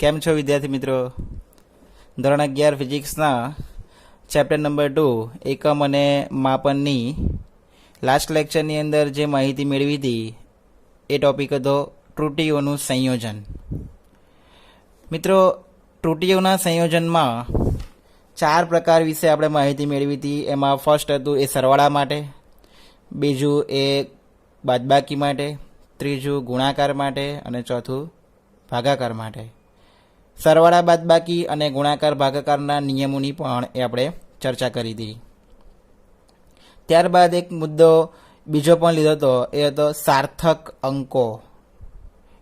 કેમ છો વિદ્યાર્થી મિત્રો? ધોરણ 11 ફિઝિક્સના ચેપ્ટર નંબર 2 એકમ અને માપનની લાસ્ટ લેક્ચરની અંદર જે માહિતી મેળવી હતી એ ટોપિક હતો ત્રુટીઓનું સંયોજન. મિત્રો, ત્રુટીઓના સંયોજનમાં 4 પ્રકાર વિશે આપણે માહિતી મેળવી હતી. એમાં ફર્સ્ટ હતું એ સરવાળા માટે, બીજું એ બાદબાકી માટે, ત્રીજું ગુણાકાર માટે અને ચોથું ભાગાકાર માટે. સરવાળા બાદબાકી અને ગુણાકાર ભાગાકારના નિયમોની પણ એ આપણે ચર્ચા કરી હતી. ત્યારબાદ એક મુદ્દો બીજો પણ લીધો હતો, એ હતો સાર્થક અંકો.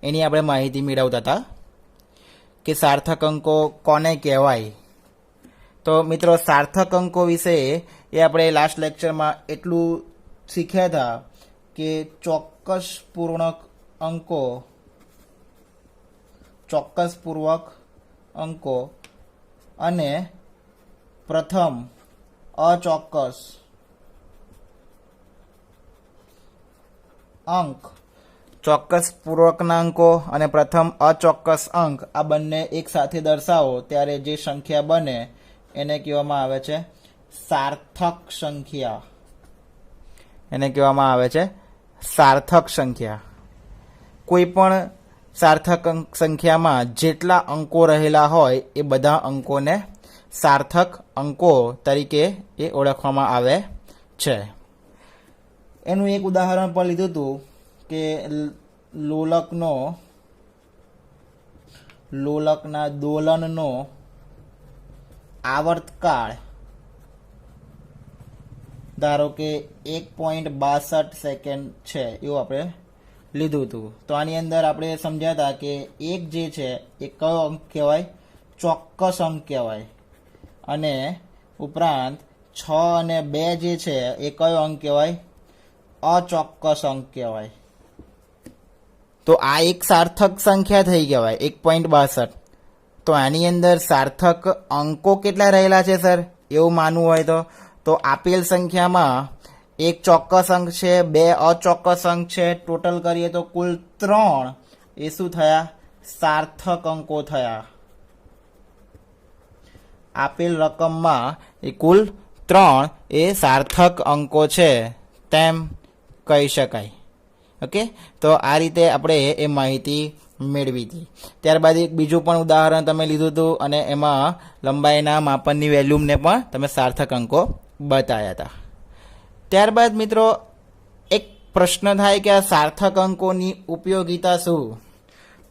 એની આપણે માહિતી મેળવતા હતા કે સાર્થક અંકો કોને કહેવાય. તો મિત્રો, સાર્થક અંકો વિશે એ આપણે લાસ્ટ લેક્ચરમાં એટલું શીખ્યા હતા કે ચોક્કસ પૂર્વક અંકો અને પ્રથમ અચોક્કસ અંક, ચોક્કસ પૂર્વકના અંકો અને પ્રથમ અચોક્કસ અંક આ બંને એક સાથે દર્શાવો ત્યારે જે સંખ્યા બને એને કહેવામાં આવે છે સાર્થક સંખ્યા. એને કહેવામાં આવે છે સાર્થક સંખ્યા. કોઈ પણ સાર્થક સંખ્યામાં જેટલા અંકો રહેલા હોય એ બધા અંકોને સાર્થક અંકો તરીકે એ ઓળખવામાં આવે છે. એનું એક ઉદાહરણ પણ લીધું હતું કે લોલકના દોલનનો આવર્તકાળ ધારો કે 1.62 સેકન્ડ છે, એવું આપણે લીધું હતું. તો આની અંદર આપણે સમજ્યા હતા કે એક જે છે એ કયો અંક કહેવાય? ચોક્કસ અંક કહેવાય. અને ઉપરાંત 6 અને 2 જે છે એ કયો અંક કહેવાય? અચોક્કસ અંક કહેવાય. તો આ એક સાર્થક સંખ્યા થઈ કહેવાય 1.62. તો આની અંદર સાર્થક અંકો કેટલા રહેલા છે સર, એવું માનવું હોય તો આપેલ સંખ્યામાં એક ચોક્કસ અંક છે, 2 અચોક્કસ અંક છે, ટોટલ કરીએ તો કુલ 3 એ શું થયા? સાર્થક અંકો થયા. આપેલ રકમમાં એ કુલ 3 એ સાર્થક અંકો છે તેમ કહી શકાય. ઓકે, તો આ રીતે આપણે એ માહિતી મેળવી હતી. ત્યારબાદ એક બીજું પણ ઉદાહરણ તમે લીધું હતું અને એમાં લંબાઈના માપનની વેલ્યુમને પણ તમે સાર્થક અંકો બતાવ્યા હતા. ત્યારબાદ મિત્રો એક પ્રશ્ન થાય કે આ સાર્થક અંકોની ઉપયોગિતા શું?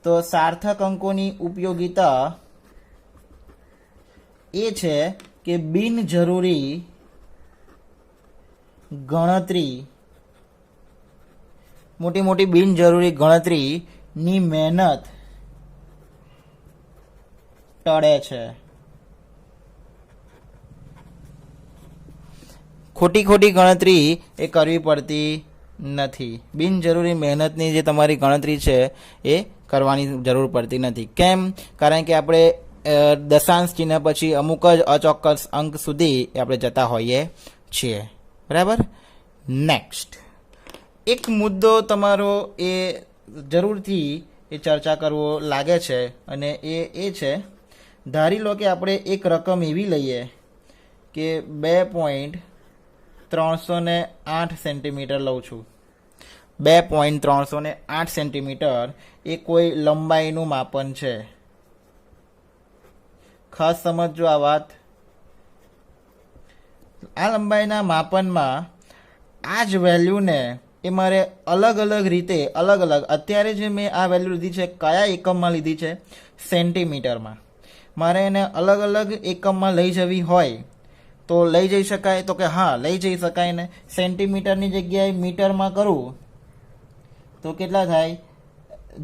તો સાર્થક અંકોની ઉપયોગિતા એ છે કે બિનજરૂરી ગણતરી, મોટી મોટી બિનજરૂરી ગણતરીની મહેનત ટળે છે. ખોટી ગણતરી એ કરવી પડતી નથી. બિનજરૂરી મહેનતની જે તમારી ગણતરી છે એ કરવાની જરૂર પડતી નથી. કેમ? કારણ કે આપણે દશાંશ ચિહ્ન પછી અમુક જ અચોક્કસ અંક સુધી આપણે જતા હોઈએ છીએ. બરાબર. નેક્સ્ટ એક મુદ્દો તમારો એ જરૂરથી એ ચર્ચા કરવો લાગે છે અને એ છે, ધારી લો કે આપણે એક રકમ એવી લઈએ કે 2.308 સેન્ટીમીટર લઉં છું. 2.308 સેન્ટીમીટર એ કોઈ લંબાઈનું માપન છે. ખાસ સમજજો આ વાત. આ લંબાઈના માપનમાં આ જ વેલ્યુને એ મારે અલગ રીતે અત્યારે જે મેં આ વેલ્યુ લીધી છે કયા એકમમાં લીધી છે? સેન્ટીમીટરમાં. મારે એને અલગ એકમમાં લઈ જવી હોય તો લઈ જઈ શકાય? તો કે હા, લઈ જઈ શકાય ને. સેન્ટીમીટરની જગ્યાએ મીટરમાં કરું તો કેટલા થાય?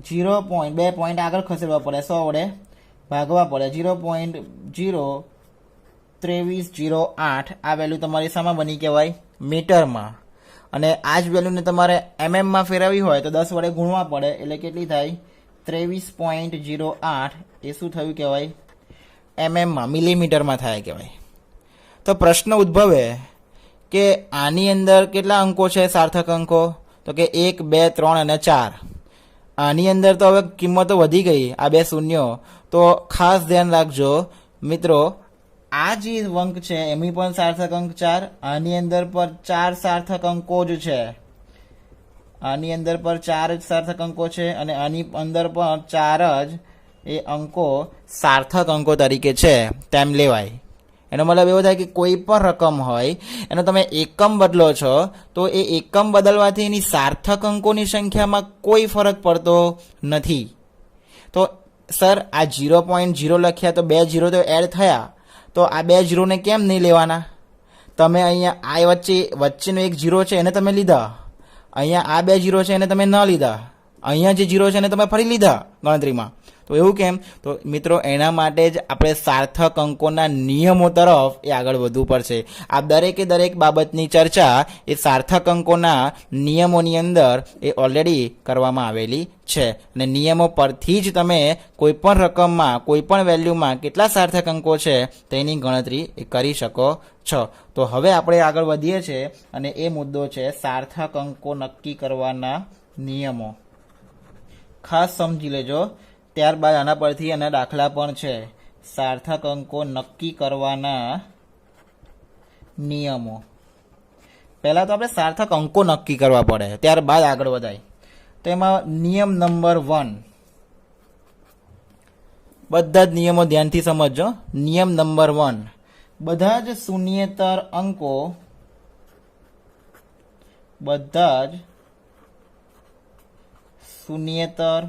2 પોઈન્ટ આગળ ખસેડવા પડે, 100 વડે ભાગવા પડે. 0.02308 આ વેલ્યુ તમારી શામાં બની કહેવાય? મીટરમાં. અને આ જ વેલ્યુને તમારે એમએમમાં ફેરવવી હોય તો 10 વડે ગુણવા પડે, એટલે કેટલી થાય? 23.08 એ શું થયું કહેવાય? એમએમમાં, મિલીમીટરમાં થાય કહેવાય. તો પ્રશ્ન ઉદ્ભવે કે આની અંદર કેટલા અંકો છે સાર્થક અંકો? તો કે 1, 2, 3 અને 4. આની અંદર તો હવે કિંમતો વધી ગઈ, આ બે શૂન્યો, તો ખાસ ધ્યાન રાખજો મિત્રો, આ જે અંક છે એમની પણ સાર્થક અંક 4, આની અંદર પર 4 સાર્થક અંકો જ છે, આની અંદર પર 4 જ સાર્થક અંકો છે, અને આની અંદર પણ 4 જ એ અંકો સાર્થક અંકો તરીકે છે તેમ લેવાય. એનો મતલબ એવો થાય કે કોઈ પણ રકમ હોય એનો તમે એકમ બદલો છો તો એ એકમ બદલવાથી એની સાર્થક અંકોની સંખ્યામાં કોઈ ફરક પડતો નથી. તો સર આ 0.0 લખ્યા તો 2 0 તો એડ થયા, તો આ 2 0ને કેમ નહીં લેવાના? તમે અહીંયા આ વચ્ચેનો એક 0 છે એને તમે લીધા, અહીંયા આ 2 0 છે એને તમે ન લીધા, અહીંયા જે 0 છે એને તમે ફરી લીધા ગણતરીમાં. તો એવું કેમ? તો મિત્રો એના માટે જ આપણે સાર્થક અંકોના નિયમો તરફ એ આગળ વધવું પડશે. આ દરેકે દરેક બાબતની ચર્ચા એ સાર્થક અંકોના નિયમોની અંદર એ ઓલરેડી કરવામાં આવેલી છે, અને નિયમો પરથી જ તમે કોઈ પણ રકમમાં કોઈ પણ વેલ્યુમાં કેટલા સાર્થક અંકો છે તેની ગણતરી એ કરી શકો છો. તો હવે આપણે આગળ વધીએ છીએ અને એ મુદ્દો છે સાર્થક અંકો નક્કી કરવાના નિયમો. ખાસ સમજી લેજો. ત્યારબાદ આના પરથી એના દાખલા પણ છે, સાર્થક અંકો નક્કી કરવાના નિયમો. પહેલા તો આપણે સાર્થક અંકો નક્કી કરવા પડે, ત્યારબાદ આગળ વધાય. તો એમાં નિયમ નંબર 1, બધા જ નિયમો ધ્યાનથી સમજજો. નિયમ નંબર 1, બધા જ શૂન્યેતર અંકો, બધા જ શૂન્યેતર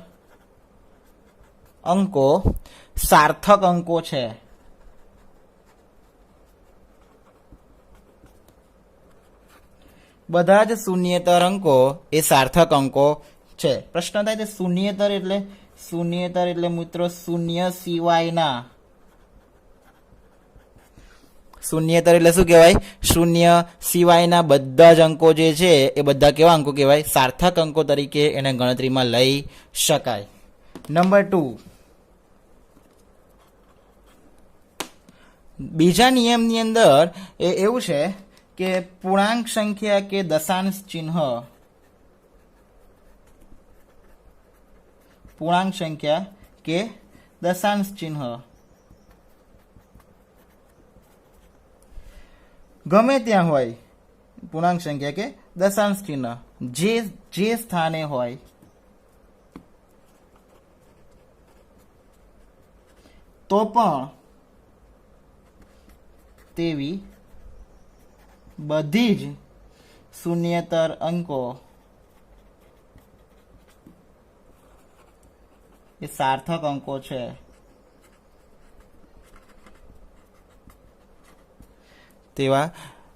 અંકો સાર્થક અંકો છે. બધા જ શૂન્યેતર અંકો એ સાર્થક અંકો છે. પ્રશ્ન થાય છે શૂન્યેતર એટલે? શૂન્યેતર એટલે મિત્રો શૂન્ય સિવાયના. શૂન્યેતર એટલે શું કહેવાય? શૂન્ય સિવાયના બધા જ અંકો જે છે એ બધા કેવા અંકો કહેવાય? સાર્થક અંકો તરીકે એને ગણતરીમાં લઈ શકાય. નંબર 2, બીજા નિયમની અંદર એ એવું છે કે પૂર્ણાંક સંખ્યા કે દશાંશ ચિહ્ન, પૂર્ણાંક સંખ્યા કે દશાંશ ચિહ્ન ગમે ત્યાં હોય, પૂર્ણાંક સંખ્યા કે દશાંશ ચિહ્ન જે સ્થાને હોય તો પણ તેવી બધી જ શૂન્યેતર અંકો એ સાર્થક અંકો છે. તેવા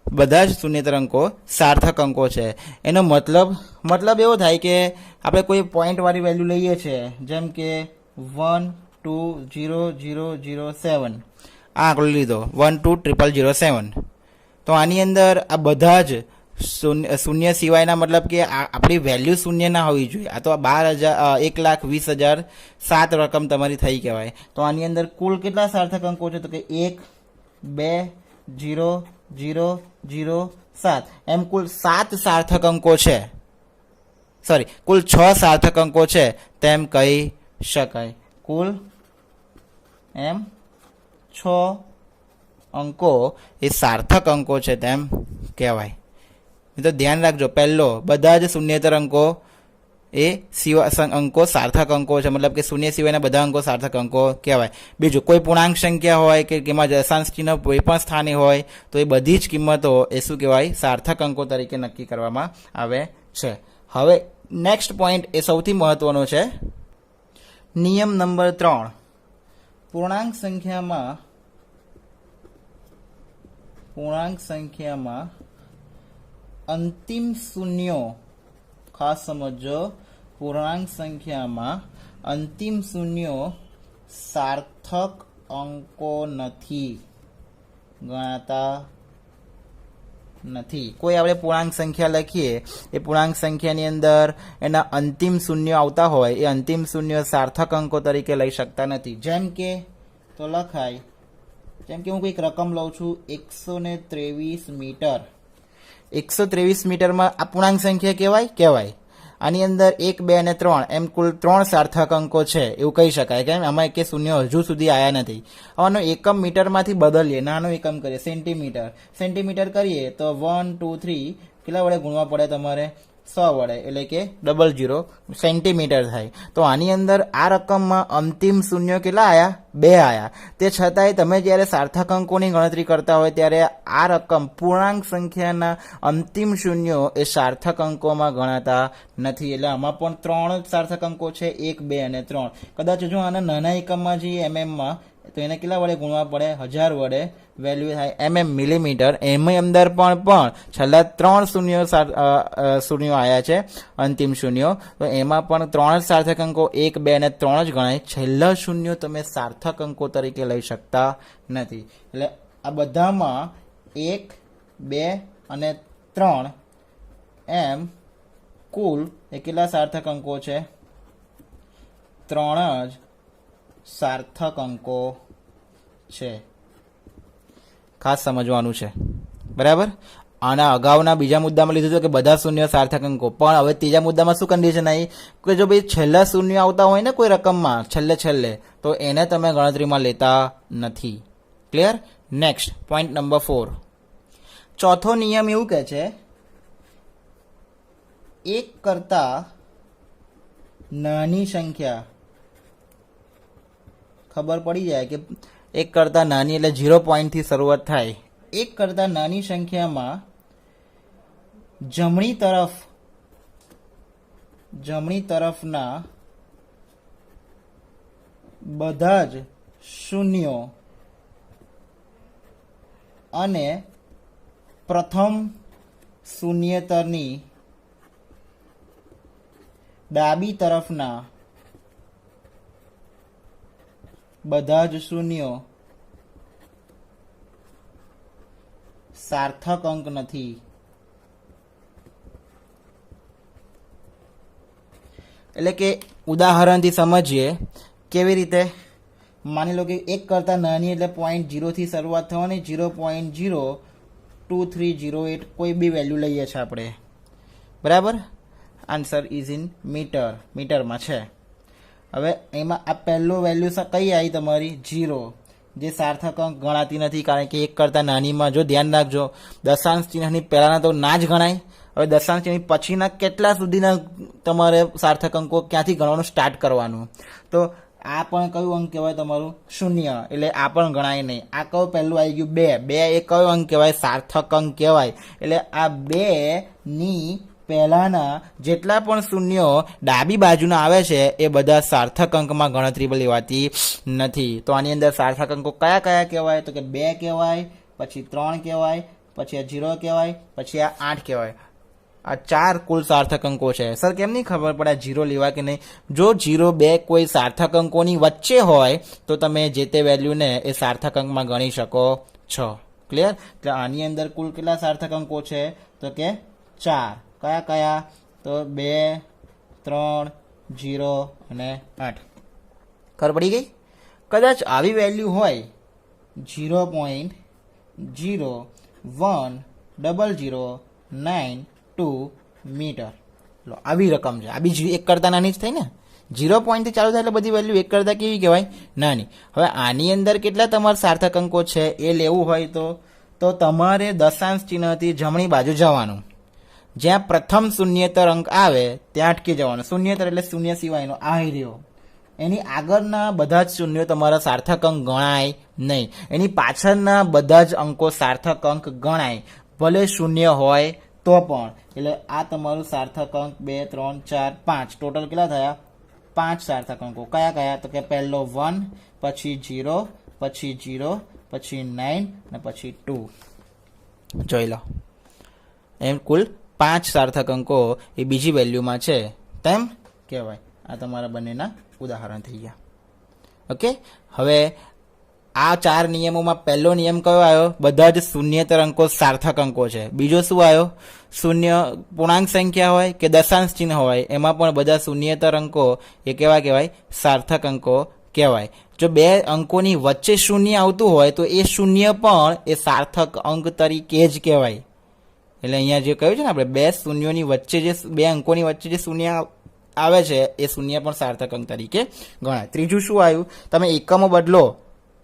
બધા જ શૂન્યેતર અંકો સાર્થક અંકો છે. એનો મતલબ એવો થાય કે આપણે કોઈ પોઈન્ટ વાળી વેલ્યુ લઈએ છીએ, જેમ કે 1 2 0 0 0 7, આ આંકડો લીધો 1 2 0 0 7. તો આની અંદર આ બધા જ શૂન્ય સિવાયના, મતલબ કે આપણી વેલ્યુ શૂન્ય ના હોવી જોઈએ. આ તો 1,20,007 રકમ તમારી થઈ કહેવાય. તો આની અંદર કુલ કેટલા સાર્થક અંકો છે? તો કે 1 2 0 0 0 7, એમ કુલ 7 સાર્થક અંકો છે. સોરી, કુલ 6 સાર્થક અંકો છે તેમ કહી શકાય. કુલ એમ 6 અંકો એ સાર્થક અંકો છે તેમ કહેવાય. તો ધ્યાન રાખજો, પહેલો બધા જ શૂન્યેતર અંકો એ અંકો સાર્થક અંકો છે, મતલબ કે શૂન્ય સિવાયના બધા અંકો સાર્થક અંકો કહેવાય. બીજું, કોઈ પૂર્ણાંક સંખ્યા હોય કે જેમાં દશાંશ ચિહ્ન કોઈ પણ સ્થાને હોય તો એ બધી જ કિંમતો એ શું કહેવાય? સાર્થક અંકો તરીકે નક્કી કરવામાં આવે છે. હવે નેક્સ્ટ પોઈન્ટ એ સૌથી મહત્વનો છે. નિયમ નંબર 3, પૂર્ણાંક સંખ્યામાં અંતિમ શૂન્યો, ખાસ સમજો, પૂર્ણાંક સંખ્યામાં અંતિમ શૂન્યો સાર્થક અંકો નથી, ગણાતા નથી. કોઈ આપણે પૂર્ણાંક સંખ્યા લખીએ, એ પૂર્ણાંક સંખ્યાની અંદર એના અંતિમ શૂન્યો આવતા હોય, એ અંતિમ શૂન્યો સાર્થક અંકો તરીકે લઈ શકતા નથી. જેમ કે તો લખાય, જેમ કે હું કોઈક રકમ લઉં છું 123 મીટર. 123 મીટરમાં આ પૂર્ણાંક સંખ્યા કહેવાય? આની અંદર 1, 2 અને 3 એમ કુલ 3 સાર્થક અંકો છે એવું કહી શકાય. કેમ? આમાં એક શૂન્ય હજુ સુધી આવ્યા નથી. આનો એકમ મીટરમાંથી બદલીએ, નાનો એકમ કરીએ, સેન્ટીમીટર કરીએ તો 1, 2, 3 કેટલા વડે ગુણવા પડે તમારે? 100 વડે, એટલે કે 00 સેન્ટીમીટર થાય. તો આની અંદર આ રકમમાં અંતિમ શૂન્ય કેટલા આયા? 2 આયા. તે છતાંય તમે જ્યારે સાર્થક અંકોની ગણતરી કરતા હોય ત્યારે આ રકમ પૂર્ણાંક સંખ્યાના અંતિમ શૂન્યો એ સાર્થક અંકોમાં ગણાતા નથી. એટલે આમાં પણ 3 સાર્થક અંકો છે, 1, 2 અને 3. કદાચ જો આના નાના એકમમાં જઈએ એમએમમાં તો એને કેટલા વડે ગુણવા પડે? 1000 વડે વેલ્યુ થાય એમએમ મિલીમીટર. એની અંદર પણ છેલ્લા 3 શૂન્યો આવ્યા છે, અંતિમ શૂન્યો. તો એમાં પણ 3 સાર્થક અંકો 1, 2 અને 3 જ ગણાય. છેલ્લા શૂન્યો તમે સાર્થક અંકો તરીકે લઈ શકતા નથી. એટલે આ બધામાં 1, 2 અને 3 એમ કુલ એ કેટલા સાર્થક અંકો છે? 3 જ સાર્થક અંકો છે. ખાસ સમજવાનું છે, બરાબર. આના અગાઉના બીજા મુદ્દામાં લીધું હતું કે બધા શૂન્ય સાર્થક અંકો, પણ હવે ત્રીજા મુદ્દામાં શું કન્ડિશન આવી કે જો ભાઈ છેલ્લા શૂન્ય આવતા હોય ને કોઈ રકમમાં છેલ્લે તો એને તમે ગણતરીમાં લેતા નથી. ક્લિયર? Next point number 4. ચોથો નિયમ એવું કહે છે, એક કરતા નાની સંખ્યા, ખબર પડી જાય કે એક કરતા નાની એટલે 0 પોઈન્ટથી શરૂઆત થાય. એક કરતા નાની સંખ્યામાં જમણી તરફના બધા જ શૂન્યો અને પ્રથમ શૂન્યેતરની ડાબી તરફના બધા જ શૂન્યો સાર્થક અંક નથી. એટલે કે ઉદાહરણથી સમજીએ કેવી રીતે. માની લો કે 1 કરતા નાની એટલે 0.0 થી શરૂઆત થવાની, 0.02308 કોઈ બી વેલ્યુ લઈએ છીએ આપણે, બરાબર. આન્સર ઇઝ ઇન મીટરમાં છે. હવે એમાં આ પહેલો વેલ્યુ કઈ આવી તમારી? 0, જે સાર્થક અંક ગણાતી નથી, કારણ કે 1 કરતા નાનીમાં જો ધ્યાન રાખજો દશાંશ ચિહ્નની પહેલાના તો ના જ ગણાય. હવે દશાંશ ચિહ્ન પછીના કેટલા સુધીના તમારે સાર્થક અંકો ક્યાંથી ગણવાનું સ્ટાર્ટ કરવાનું? તો આ પણ કયું અંક કહેવાય તમારું? 0, એટલે આ પણ ગણાય નહીં. આ કયું પહેલું આવી ગયું? 2 એ કયો અંક કહેવાય? સાર્થક અંક કહેવાય. એટલે આ 2 ની પહેલાના જેટલા પણ શૂન્યો ડાબી બાજુના આવે છે એ બધા સાર્થક અંકમાં ગણતરી લેવાતી નથી. તો આની અંદર સાર્થક અંકો કયા કયા કહેવાય? તો કે 2 કહેવાય, પછી 3 કહેવાય, પછી આ 0 કહેવાય, પછી આ 8 કહેવાય. આ 4 કુલ સાર્થક અંકો છે. સર કેમ નહીં ખબર પડે 0 લેવા કે નહીં? જો 0, 2 કોઈ સાર્થક અંકોની વચ્ચે હોય તો તમે જે તે વેલ્યુને એ સાર્થક અંકમાં ગણી શકો છો. ક્લિયર? એટલે આની અંદર કુલ કેટલા સાર્થક અંકો છે? તો કે 4. કયા કયા? તો 2, 3, 0 અને 8. ખબર પડી ગઈ? કદાચ આવી વેલ્યુ હોય 0.01009 મીટર, આવી રકમ છે. આ બીજી 1 કરતા નાની જ થઈ ને. 0 પોઈન્ટથી ચાલુ થાય એટલે બધી વેલ્યુ 1 કરતા કેવી કહેવાય? નાની. હવે આની અંદર કેટલા તમારા સાર્થક અંકો છે એ લેવું હોય તો તમારે દશાંશ ચિહ્નથી જમણી બાજુ જવાનું. જ્યાં પ્રથમ શૂન્યેતર અંક આવે ત્યાં અટકી જવાનું. શૂન્યેતર એટલે શૂન્ય સિવાયનો આ રહ્યો. એની આગળના બધા જ શૂન્યો તમારા સાર્થક અંક ગણાય નહીં. એની પાછળના બધા જ અંકો સાર્થક અંક ગણાય, ભલે શૂન્ય હોય તો પણ. એટલે આ તમારું સાર્થક અંક 2, 3, 4, 5 ટોટલ કેટલા થયા? 5 સાર્થક અંકો. કયા કયા? તો કે પહેલો 1, પછી 0, પછી 0, પછી 9 અને પછી 2. જોઈ લો, એમ કુલ 5 સાર્થક અંકો એ બીજી વેલ્યુમાં છે તેમ કહેવાય. આ તમારા બંનેના ઉદાહરણ થઈ ગયા. ઓકે. હવે આ 4 નિયમોમાં પહેલો નિયમ કયો આવ્યો? બધા જ શૂન્યેતર અંકો સાર્થક અંકો છે. બીજો શું આવ્યો? શૂન્ય પૂર્ણાંક સંખ્યા હોય કે દશાંશ ચિહ્ન હોય એમાં પણ બધા શૂન્યેતર અંકો એ કેવા કહેવાય? સાર્થક અંકો કહેવાય. જો 2 અંકોની વચ્ચે શૂન્ય આવતું હોય તો એ શૂન્ય પણ એ સાર્થક અંક તરીકે જ કહેવાય. એટલે અહીંયા જે કહ્યું છે ને આપણે બે શૂન્યોની વચ્ચે જે બે અંકોની વચ્ચે જે શૂન્ય આવે છે એ શૂન્ય પણ સાર્થક અંક તરીકે ગણાય. ત્રીજું શું આવ્યું, તમે એકમો બદલો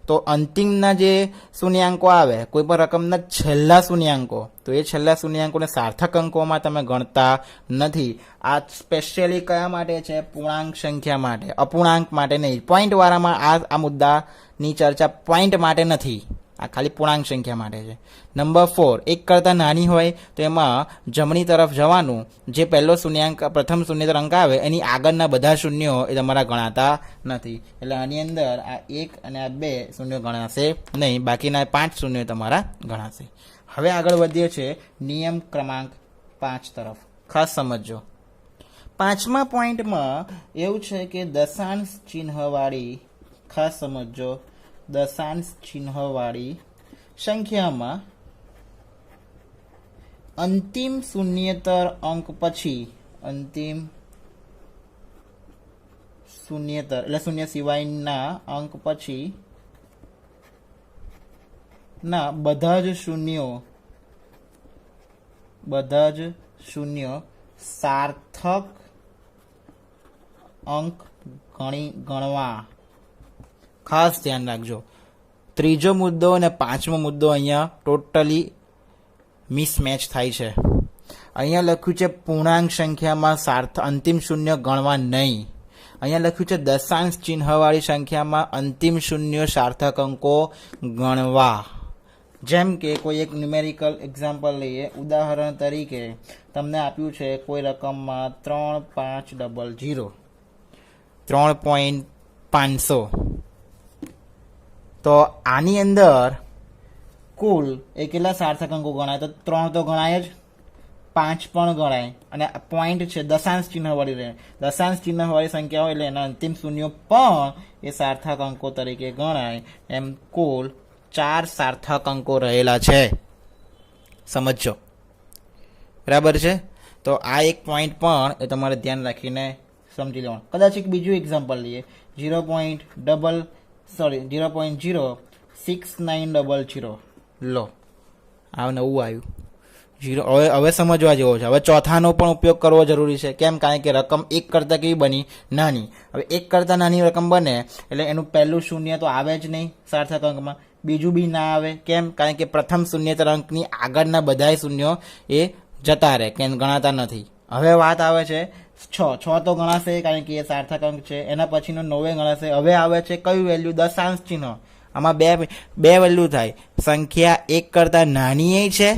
તો અંતિમના જે શૂન્યાંકો આવે કોઈ પણ રકમના છેલ્લા શૂન્યાંકો, તો એ છેલ્લા શૂન્યાંકોને સાર્થક અંકોમાં તમે ગણતા નથી. આ સ્પેશિયલી કયા માટે છે? પૂર્ણાંક સંખ્યા માટે, અપૂર્ણાંક માટે નહીં. પોઈન્ટ વાળામાં આ મુદ્દાની ચર્ચા પોઈન્ટ માટે નથી, આ ખાલી પૂર્ણાંક સંખ્યા માટે છે. નંબર 4, એક કરતાં નાની હોય તો એમાં જમણી તરફ જવાનું, જે પહેલો શૂન્યાંક પ્રથમ શૂન્યતર અંક આવે એની આગળના બધા શૂન્યો એ તમારા ગણાતા નથી. એટલે આની અંદર આ 1 અને આ 2 શૂન્યો ગણાશે નહીં, બાકીના 5 શૂન્યો તમારા ગણાશે. હવે આગળ વધીએ છે નિયમ ક્રમાંક 5 તરફ. ખાસ સમજો, 5મા પોઈન્ટમાં એવું છે કે દશાંશ ચિહ્નવાળી, ખાસ સમજો, દશાંશ ચિહ્નવાળી સંખ્યામાં અંતિમ શૂન્યતર અંક પછી, અંતિમ શૂન્યતર એટલે શૂન્ય સિવાયના અંક પછી ના બધા જ શૂન્યો સાર્થક અંક ગણવા. ખાસ ધ્યાન રાખજો, ત્રીજો મુદ્દો અને 5મો મુદ્દો અહીંયા ટોટલી મિસમેચ થાય છે. અહીંયા લખ્યું છે પૂર્ણાંક સંખ્યામાં અંતિમ શૂન્ય ગણવા નહીં. અહીંયા લખ્યું છે દશાંશ ચિહ્નવાળી સંખ્યામાં અંતિમ શૂન્ય સાર્થક અંકો ગણવા. જેમ કે કોઈ એક ન્યુમેરિકલ એક્ઝામ્પલ લઈએ. ઉદાહરણ તરીકે તમને આપ્યું છે કોઈ રકમમાં 3500, 3.500. તો આની અંદર કુલ એ કેટલા સાર્થક અંકો ગણાય? તો 3 તો ગણાય જ, 5 પણ ગણાય, અને પોઈન્ટ છે દશાંશ ચિહ્નવાળી રહે. દશાંશ ચિહ્નવાળી સંખ્યા હોય એટલે એના અંતિમ શૂન્યો પણ એ સાર્થક અંકો તરીકે ગણાય. એમ કુલ 4 સાર્થક અંકો રહેલા છે. સમજો, બરાબર છે? તો આ એક પોઈન્ટ પણ એ તમારે ધ્યાન રાખીને સમજી લેવાનું. કદાચ એક બીજું એક્ઝામ્પલ લઈએ. 0.06900 લો, આ નવું આવ્યું 0. હવે સમજવા જેવો છે. હવે ચોથાનો પણ ઉપયોગ કરવો જરૂરી છે. કેમ? કારણ કે રકમ 1 કરતાં કેવી બની? નાની. હવે 1 કરતાં નાની રકમ બને એટલે એનું પહેલું શૂન્ય તો આવે જ નહીં સાર્થક અંકમાં, બીજું બી ના આવે. કેમ? કારણ કે પ્રથમ શૂન્યતર અંકની આગળના બધાય શૂન્યો એ જતા રહે, કે ગણાતા નથી. હવે વાત આવે છે 6 તો ગણાશે કારણ કે એ સાર્થક અંક છે. એના પછીનો 9 ગણાશે. હવે આવે છે કયું વેલ્યુ? દશાંશ ચિહ્ન. આમાં બે વેલ્યુ થાય. સંખ્યા 1 કરતાં નાની છે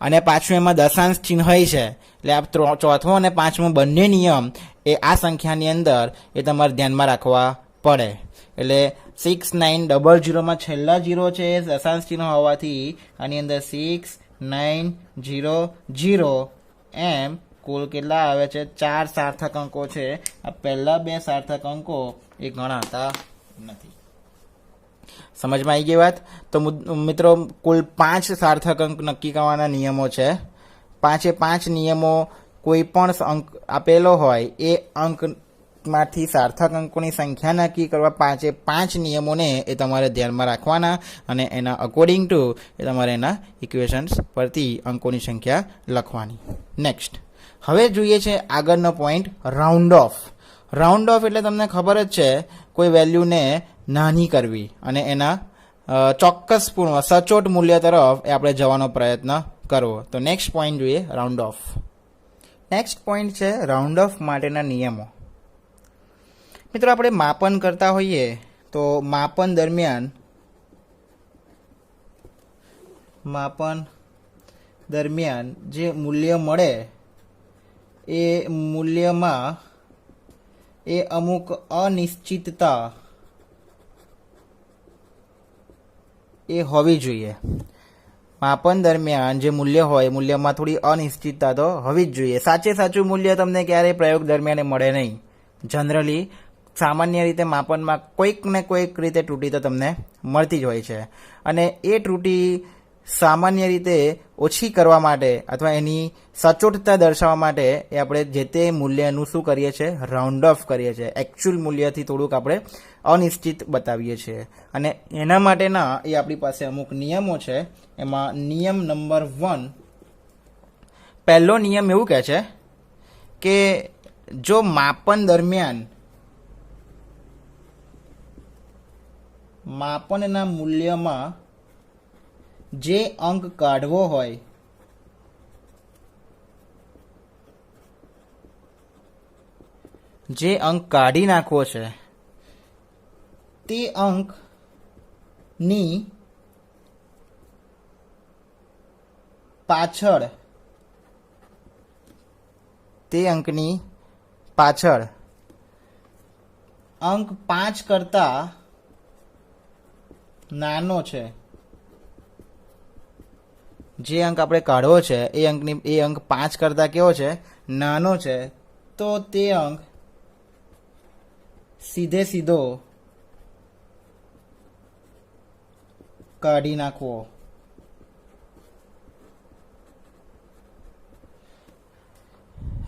અને પાછું એમાં દશાંશ ચિહ્ન છે. એટલે આ ચોથો અને 5મો બંને નિયમ એ આ સંખ્યાની અંદર એ તમારે ધ્યાનમાં રાખવા પડે. એટલે 6900માં છેલ્લા 0 છે એ દશાંશ ચિહ્ન હોવાથી આની અંદર 6900 એમ કુલ કેટલા આવે છે? 4 સાર્થક અંકો છે. આ પહેલા 2 સાર્થક અંકો એ ગણાતા નથી. સમજમાં આવી ગઈ વાત? તો મિત્રો કુલ 5 સાર્થક અંક નક્કી કરવાના નિયમો છે. 5 નિયમો કોઈ પણ અંક આપેલો હોય એ અંકમાંથી સાર્થક અંકોની સંખ્યા નક્કી કરવા 5 નિયમોને એ તમારે ધ્યાનમાં રાખવાના અને એના અકોર્ડિંગ ટુ એ તમારે એના ઇક્વેશન્સ પરથી અંકોની સંખ્યા લખવાની. નેક્સ્ટ, હવે જોઈએ છે આગળનો point, round of. Round of એટલે તમને ખબર જ છે કોઈ વેલ્યુને નાની કરવી અને એના ચોક્કસપૂર્ણ સચોટ મૂલ્ય તરફ એ આપણે જવાનો પ્રયત્ન કરવો. તો નેક્સ્ટ પોઈન્ટ જોઈએ રાઉન્ડ ઓફ. નેક્સ્ટ પોઈન્ટ છે રાઉન્ડ ઓફ માટેના નિયમો. મિત્રો આપણે માપન કરતા હોઈએ તો માપન દરમિયાન જે મૂલ્ય મળે એ મૂલ્યમાં એ અમુક અનિશ્ચિતતા એ હોવી જોઈએ. માપન દરમિયાન જે મૂલ્ય હોય મૂલ્યમાં થોડી અનિશ્ચિતતા તો હોવી જ જોઈએ. સાચું મૂલ્ય તમને ક્યારેય પ્રયોગ દરમિયાન મળે નહીં. જનરલી સામાન્ય રીતે માપનમાં કોઈક ને કોઈક રીતે ત્રુટિ તો તમને મળતી જ હોય છે અને એ ત્રુટિ સામાન્ય રીતે ઓછી કરવા માટે અથવા એની સચોટતા દર્શાવવા માટે એ આપણે જે તે મૂલ્યનું શું કરીએ છીએ? રાઉન્ડ ઓફ કરીએ છીએ. એકચ્યુઅલ મૂલ્યથી થોડુંક આપણે અનિશ્ચિત બતાવીએ છીએ અને એના માટેના એ આપણી પાસે અમુક નિયમો છે. એમાં નિયમ નંબર 1 પહેલો નિયમ એવું કહે છે કે જો માપન દરમિયાન માપનના મૂલ્યમાં જે અંક કાઢવો હોય જે અંક કાઢી નાખવો છે તે અંકની પાછળ અંક 5 કરતા નાનો છે. જે અંક આપણે કાઢવો છે એ અંક 5 કરતા કેવો છે? નાનો છે. તો તે અંક સીધો કાઢી નાખવો.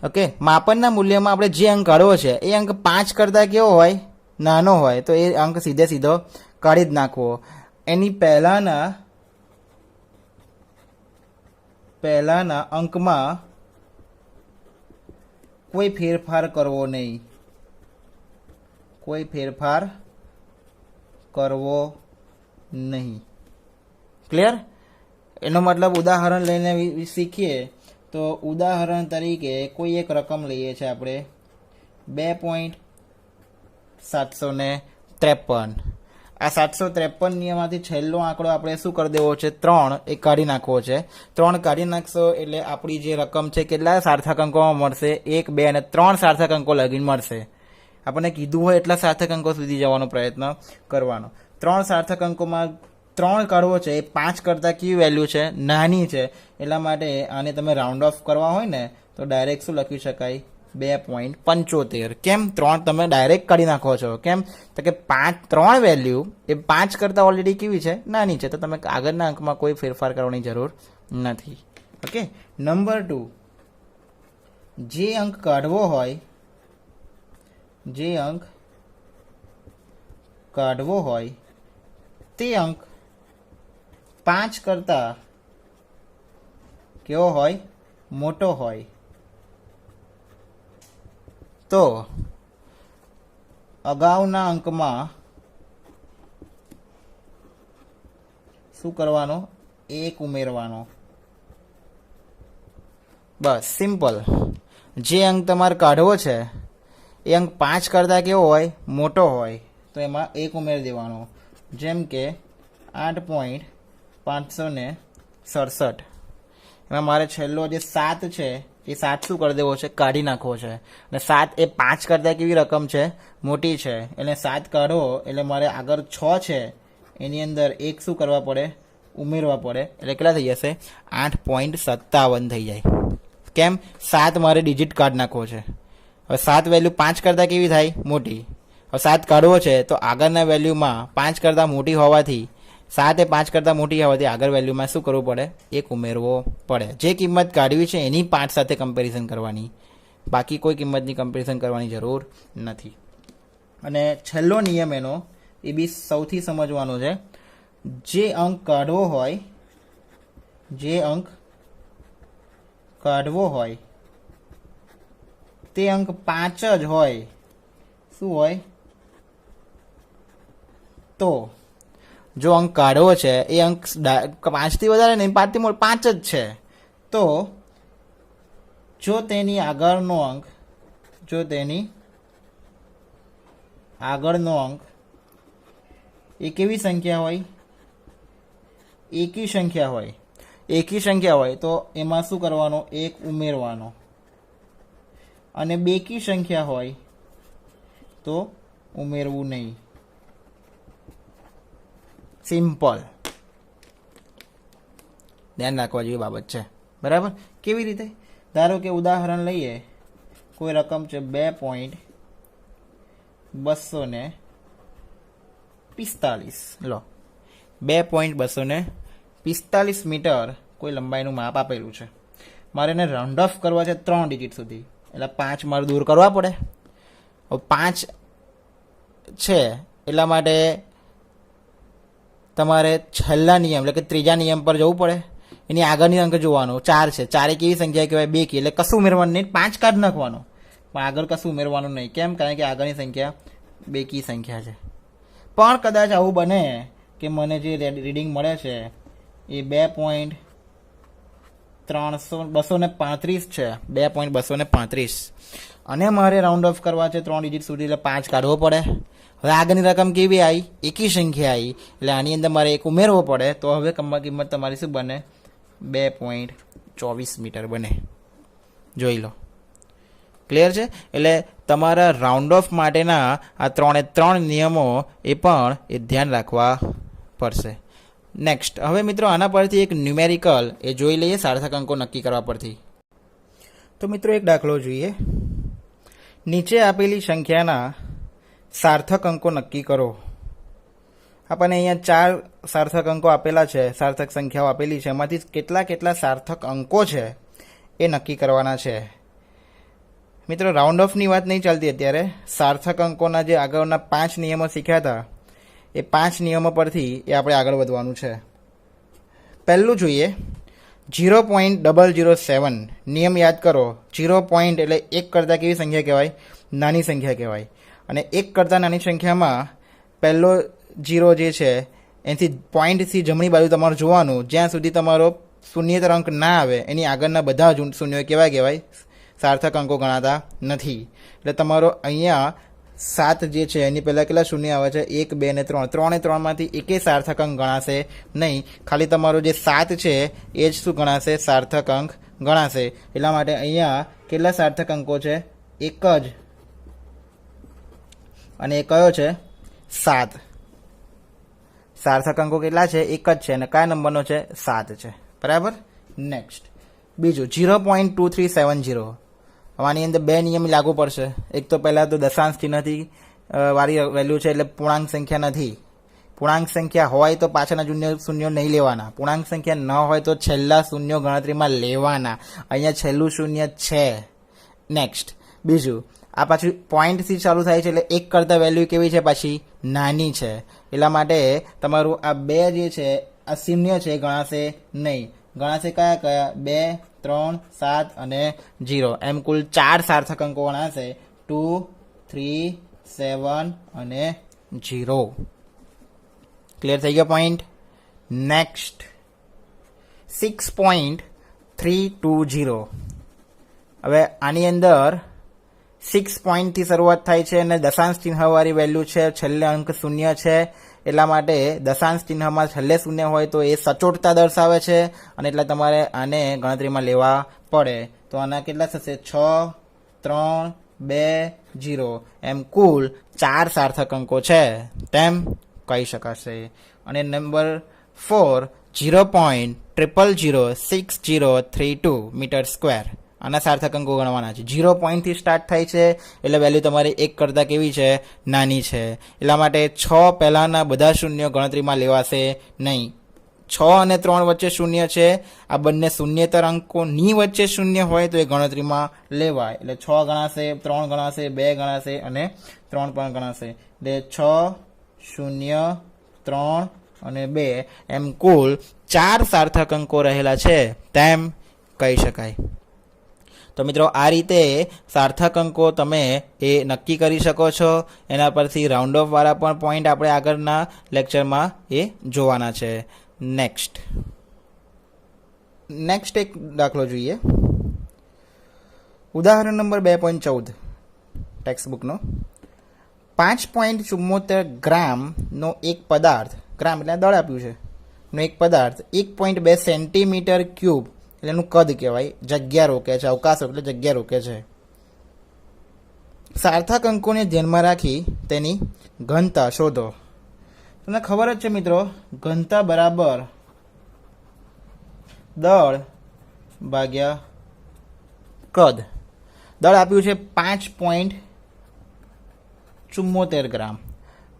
ઓકે, માપનના મૂલ્યમાં આપણે જે અંક કાઢવો છે એ અંક 5 કરતા કેવો હોય? નાનો હોય. તો એ અંક સીધો કાઢી જ નાખવો. એની પહેલાના અંકમાં કોઈ ફેરફાર કરવો નહીં. ક્લિયર? એનો મતલબ ઉદાહરણ લઈને શીખીએ તો ઉદાહરણ તરીકે કોઈ એક રકમ લઈએ છીએ આપણે 2.753. આ 753 નિયમમાંથી છેલ્લો આંકડો આપણે શું કરી દેવો છે? 3 એ કાઢી નાખવો છે. 3 કાઢી નાખશો એટલે આપણી જે રકમ છે કેટલા સાર્થક અંકોમાં મળશે? 1, 2 અને 3 સાર્થક અંકો લગીને મળશે. આપણને કીધું હોય એટલા સાર્થક અંકો સુધી જવાનો પ્રયત્ન કરવાનો. 3 સાર્થક અંકોમાં 3 કાઢવો છે એ 5 કરતાં કેવી વેલ્યુ છે? નાની છે. એટલા માટે આને તમે રાઉન્ડ ઓફ કરવા હોય ને તો ડાયરેક્ટ શું લખી શકાય? 2.75. કેમ? 3 તમે ડાયરેક્ટ કાઢી નાખો છો. કેમ? તો કે 3 વેલ્યુ એ 5 કરતાં ઓલરેડી કેવી છે? નાની છે. તો તમે આગળના અંકમાં કોઈ ફેરફાર કરવાની જરૂર નથી. ઓકે. નંબર 2, જે અંક કાઢવો હોય તે અંક 5 કરતા કેવો હોય? મોટો હોય. તો અગાઉના અંકમાં શું કરવાનો? 1 ઉમેરવાનો. બસ, સિમ્પલ. જે અંક તમારે કાઢવો છે એ અંક 5 કરતાં કેવો હોય? મોટો હોય. તો એમાં 1 ઉમેરી દેવાનો. જેમ કે 8.567. એમાં મારે છેલ્લો જે 7 છે એ 7 શું કરી દેવો છે? કાઢી નાખવો છે. અને 7 એ 5 કરતાં કેવી રકમ છે? મોટી છે. એટલે 7 કાઢો એટલે મારે આગળ 6 છે એની અંદર 1 શું કરવા પડે? ઉમેરવા પડે. એટલે કેટલા થઈ જશે? 8.57 થઈ જાય. કેમ? 7 મારે ડિજિટ કાઢી નાખવો છે. હવે 7 વેલ્યુ 5 કરતાં કેવી થાય? મોટી. હવે 7 કાઢવો છે તો આગળના વેલ્યુમાં 5 કરતાં મોટી હોવાથી 7 એ 5 કરતાં મોટી હોવાથી આગળ વેલ્યુમાં શું કરવું પડે? 1 ઉમેરવો પડે. જે કિંમત કાઢવી છે એની 5 સાથે કમ્પેરિઝન કરવાની. બાકી કોઈ કિંમતની કમ્પેરિઝન કરવાની જરૂર નથી. અને છેલ્લો નિયમ એનો એ બી સૌથી સમજવાનો છે. જે અંક કાઢવો હોય તે અંક 5 જ હોય. શું હોય? તો જો અંક કાઢવો છે એ અંક 5 થી વધારે નહીં, 5 થી મોટો 5 જ છે. તો જો તેની આગળનો અંક એ કેવી સંખ્યા હોય? એકી સંખ્યા હોય તો એમાં શું કરવાનો? 1 ઉમેરવાનો. અને બેકી સંખ્યા હોય તો ઉમેરવું નહીં. સિમ્પલ. ધ્યાન રાખવા જેવી બાબત છે. બરાબર? કેવી રીતે? ધારો કે ઉદાહરણ લઈએ, કોઈ રકમ છે 2.245. લો, 2.245 મીટર કોઈ લંબાઈનું માપ આપેલું છે. મારે એને રાઉન્ડ ઓફ કરવા છે 3 ડિજિટ સુધી. એટલે 5 મારે દૂર કરવા પડે. હવે 5 છે એટલા માટે તમારે છેલ્લા નિયમ એટલે કે ત્રીજા નિયમ પર જવું પડે. એની આગળની અંક જોવાનો 4 છે. 4 એ કેવી સંખ્યા કહેવાય? બેકી. એટલે કશું ઉમેરવાનું નહીં, 5 કાઢ નાખવાનો, પણ આગળ કશું ઉમેરવાનું નહીં. કેમ? કારણ કે આગળની સંખ્યા બેકી સંખ્યા છે. પણ કદાચ આવું બને કે મને જે રીડિંગ મળે છે એ 2.235 છે, 2.235, અને મારે રાઉન્ડ ઓફ કરવા છે 3 ડિજિટ સુધી, એટલે 5 કાઢવો પડે. હવે આગળની રકમ કેવી આવી? એકી સંખ્યા આવી, એટલે આની અંદર મારે એક ઉમેરવો પડે. તો હવે કિંમત તમારી શું બને? 2.24 મીટર બને. જોઈ લો. ક્લિયર છે? એટલે તમારા રાઉન્ડ ઓફ માટેના આ 3 નિયમો એ પણ એ ધ્યાન રાખવા પડશે. નેક્સ્ટ, હવે મિત્રો આના પરથી એક ન્યુમેરિકલ એ જોઈ લઈએ સાર્થક અંકો નક્કી કરવા પરથી. તો મિત્રો એક દાખલો જોઈએ. નીચે આપેલી સંખ્યાના સાર્થક અંકો નક્કી કરો. આપણને અહીંયા 4 સાર્થક અંકો આપેલા છે, સાર્થક સંખ્યાઓ આપેલી છે, એમાંથી કેટલા સાર્થક અંકો છે એ નક્કી કરવાના છે. મિત્રો રાઉન્ડ ઓફની વાત નહીં ચાલતી અત્યારે. સાર્થક અંકોના જે આગળના 5 નિયમો શીખ્યા હતા એ 5 નિયમો પરથી એ આપણે આગળ વધવાનું છે. પહેલું જોઈએ 0.007. નિયમ યાદ કરો. 0 પોઈન્ટ એટલે 1 કરતાં કેવી સંખ્યા કહેવાય? નાની સંખ્યા કહેવાય. અને 1 કરતાં નાની સંખ્યામાં પહેલો 0 જે છે એથી પોઈન્ટથી જમણી બાજુ તમારે જોવાનું. જ્યાં સુધી તમારો શૂન્યેતર અંક ના આવે એની આગળના બધા શૂન્યો કેવા કહેવાય? સાર્થક અંકો ગણાતા નથી. એટલે તમારો અહીંયા 7 જે છે એની પહેલાં કેટલા શૂન્ય આવે છે? 1, 2 અને 3. 3 એ 3માંથી એકે સાર્થક અંક ગણાશે નહીં. ખાલી તમારો જે 7 છે એ જ શું ગણાશે? સાર્થક અંક ગણાશે. એટલા માટે અહીંયા કેટલા સાર્થક અંકો છે? એક જ. અને એ કયો છે? 7. સાર્થક અંકો કેટલા છે? એક જ છે. અને કયા નંબરનો છે? 7 છે. બરાબર. નેક્સ્ટ બીજું 0.2370. આની અંદર 2 નિયમ લાગુ પડશે. એક તો પહેલાં તો દશાંશ ચિહ્નથી વાળી વેલ્યુ છે, એટલે પૂર્ણાંક સંખ્યા નથી. પૂર્ણાંક સંખ્યા હોય તો પાછળના શૂન્યો નહીં લેવાના. પૂર્ણાંક સંખ્યા ન હોય તો છેલ્લા શૂન્યો ગણતરીમાં લેવાના. અહીંયા છેલ્લું શૂન્ય છે. નેક્સ્ટ બીજું, આ પાછું પોઈન્ટથી ચાલુ થાય છે, એટલે 1 કરતાં વેલ્યુ કેવી છે? પાછી નાની છે. એટલા માટે તમારું આ 2 જે છે આ શૂન્ય છે ગણાશે નહીં. ગણાશે કયા કયા? 2, 3, 7 અને 0. એમ કુલ 4 સાર્થક અંકો ગણાશે. 2, 3, 7 અને 0. ક્લિયર થઈ ગયો પોઈન્ટ? નેક્સ્ટ 6.320. હવે આની અંદર 6 પોઈન્ટથી શરૂઆત થાય છે અને દશાંશ ચિહ્નવાળી વેલ્યુ છે, છેલ્લે અંક શૂન્ય છે. એટલા માટે દશાંશ ચિહ્નમાં છેલ્લે શૂન્ય હોય તો એ સચોટતા દર્શાવે છે, અને એટલે તમારે આને ગણતરીમાં લેવા પડે. તો આના કેટલા થશે? 6, 3, 2, 0. એમ કુલ 4 સાર્થક અંકો છે તેમ કહી શકાશે. અને નંબર 4 0.006032 મીટર સ્ક્વેર. આના સાર્થક અંકો ગણવાના છે. 0 પોઈન્ટથી સ્ટાર્ટ થાય છે, એટલે વેલ્યુ તમારી 1 કરતાં કેવી છે? નાની છે. એટલા માટે 6 પહેલાંના બધા શૂન્યો ગણતરીમાં લેવાશે નહીં. 6 અને 3 વચ્ચે શૂન્ય છે. આ બંને શૂન્યેતર અંકોની વચ્ચે શૂન્ય હોય તો એ ગણતરીમાં લેવાય. એટલે 6 ગણાશે, 3 ગણાશે, 2 ગણાશે અને 3 પણ ગણાશે. એટલે 6, 0, 3 અને 2 એમ કુલ 4 સાર્થક અંકો રહેલા છે તેમ કહી શકાય. તો મિત્રો આ રીતે સાર્થક અંકો તમે એ નક્કી કરી શકો છો. એના પરથી રાઉન્ડ ઓફ વાળા પણ પોઈન્ટ આપણે આગળના લેક્ચરમાં એ જોવાના છે. નેક્સ્ટ એક દાખલો જોઈએ. ઉદાહરણ નંબર 2.14 ટેક્સ્ટબુકનો. 5.74 ગ્રામનો એક પદાર્થ, ગ્રામ એટલે દળ આપ્યું છે, નો એક પદાર્થ 1.2 સેન્ટીમીટર ક્યુબ એટલે એનું કદ કહેવાય, જગ્યા રોકે છે. અવકાશ એટલે જગ્યા રોકે છે. સાર્થક અંકોને ધ્યાનમાં રાખી તેની ઘનતા શોધો. તમને ખબર જ છે મિત્રો, ઘનતા બરાબર દળ ભાગ્યા કદ. દળ આપ્યું છે 5.74 ગ્રામ.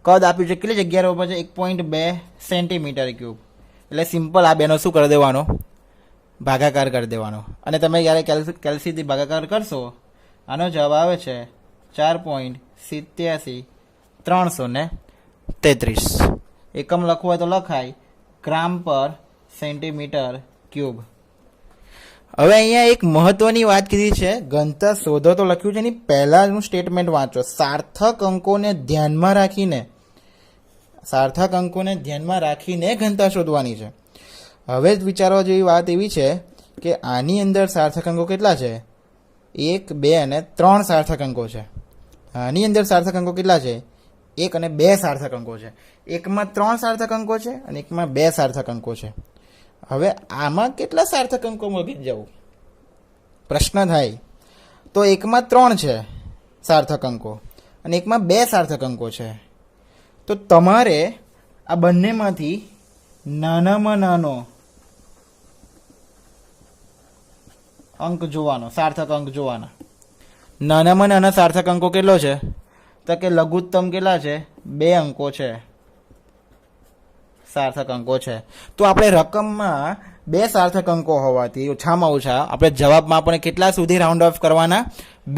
કદ આપ્યું છે કેટલી જગ્યા રોપે છે? 1.2 સેન્ટીમીટર ક્યુબ. એટલે સિમ્પલ આ બેનો શું કરી દેવાનો? ભાગાકાર કરી દેવાનો. અને તમે જ્યારે કેલ્સીથી ભાગાકાર કરશો આનો જવાબ આવે છે 4.87,333. એકમ લખવું હોય તો લખાય ગ્રામ પર સેન્ટીમીટર ક્યુબ. હવે અહીંયા એક મહત્વની વાત કીધી છે, ઘનતા શોધો તો લખ્યું છે, એની પહેલાનું સ્ટેટમેન્ટ વાંચો. સાર્થક અંકોને ધ્યાનમાં રાખીને ઘનતા શોધવાની છે. હવે જ વિચારવા જેવી વાત એવી છે કે આની અંદર સાર્થક અંકો કેટલા છે? 1, 2 અને 3 સાર્થક અંકો છે. આની અંદર સાર્થક અંકો કેટલા છે? 1 અને 2 સાર્થક અંકો છે. એકમાં 3 સાર્થક અંકો છે અને એકમાં 2 સાર્થક અંકો છે. હવે આમાં કેટલા સાર્થક અંકો મળી જવું પ્રશ્ન થાય. તો એકમાં 3 છે સાર્થક અંકો અને એકમાં 2 સાર્થક અંકો છે. તો તમારે આ બંનેમાંથી નાનામાં નાનો અંક જોવાનો, સાર્થક અંક જોવાના. નાનામાં નાના સાર્થક અંકો કેટલો છે? તો કે લઘુત્તમ કેટલા છે? 2 અંકો છે, સાર્થક અંકો છે. તો આપણે રકમમાં 2 સાર્થક અંકો હોવાથી ઓછામાં ઓછા આપણે જવાબમાં આપણે કેટલા સુધી રાઉન્ડ ઓફ કરવાના?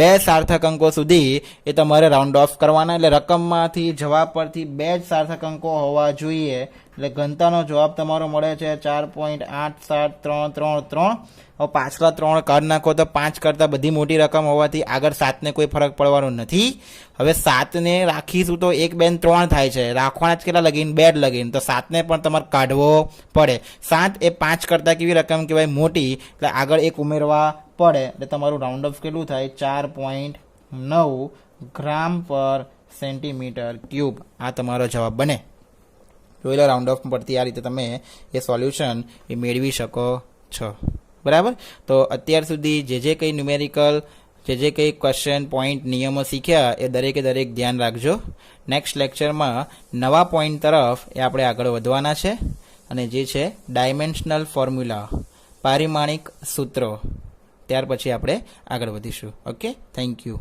2 સાર્થક અંકો સુધી એ તમારે રાઉન્ડ ઓફ કરવાના. એટલે રકમમાંથી જવાબ પરથી 2 જ સાર્થક અંકો હોવા જોઈએ. એટલે ઘનતાનો જવાબ તમારો મળે છે 4.873333. હવે પાછલા 3 કાઢ નાખો તો 5 કરતાં બધી મોટી રકમ હોવાથી આગળ 7ને કોઈ ફરક પડવાનો નથી. હવે 7ને રાખીશું તો 1, 2, 3 થાય છે. રાખવાના જ કેટલા લગીન? 2 જ લગીન. તો 7ને પણ તમારે કાઢવો પડે. 7 એ 5 કરતાં કેવી રકમ કહેવાય? મોટી. એટલે આગળ 1 ઉમેરવા પડે. એટલે તમારું રાઉન્ડ ઓફ કેટલું થાય? 4.9 ગ્રામ પર સેન્ટીમીટર ક્યુબ. આ તમારો જવાબ બને. જોઈ લો, રાઉન્ડ ઓફ પરથી આ રીતે તમે એ સોલ્યુશન એ મેળવી શકો છો. બરાબર. તો અત્યાર સુધી જે કંઈ ન્યુમેરિકલ, જે કંઈ ક્વેશ્ચન, પોઈન્ટ, નિયમો શીખ્યા એ દરેકે દરેક ધ્યાન રાખજો. નેક્સ્ટ લેક્ચરમાં નવા પોઈન્ટ તરફ એ આપણે આગળ વધવાના છે, અને જે છે ડાયમેન્શનલ ફોર્મ્યુલા, પારિમાણિક સૂત્રો. ત્યાર પછી આપણે આગળ વધીશું. Okay, thank you.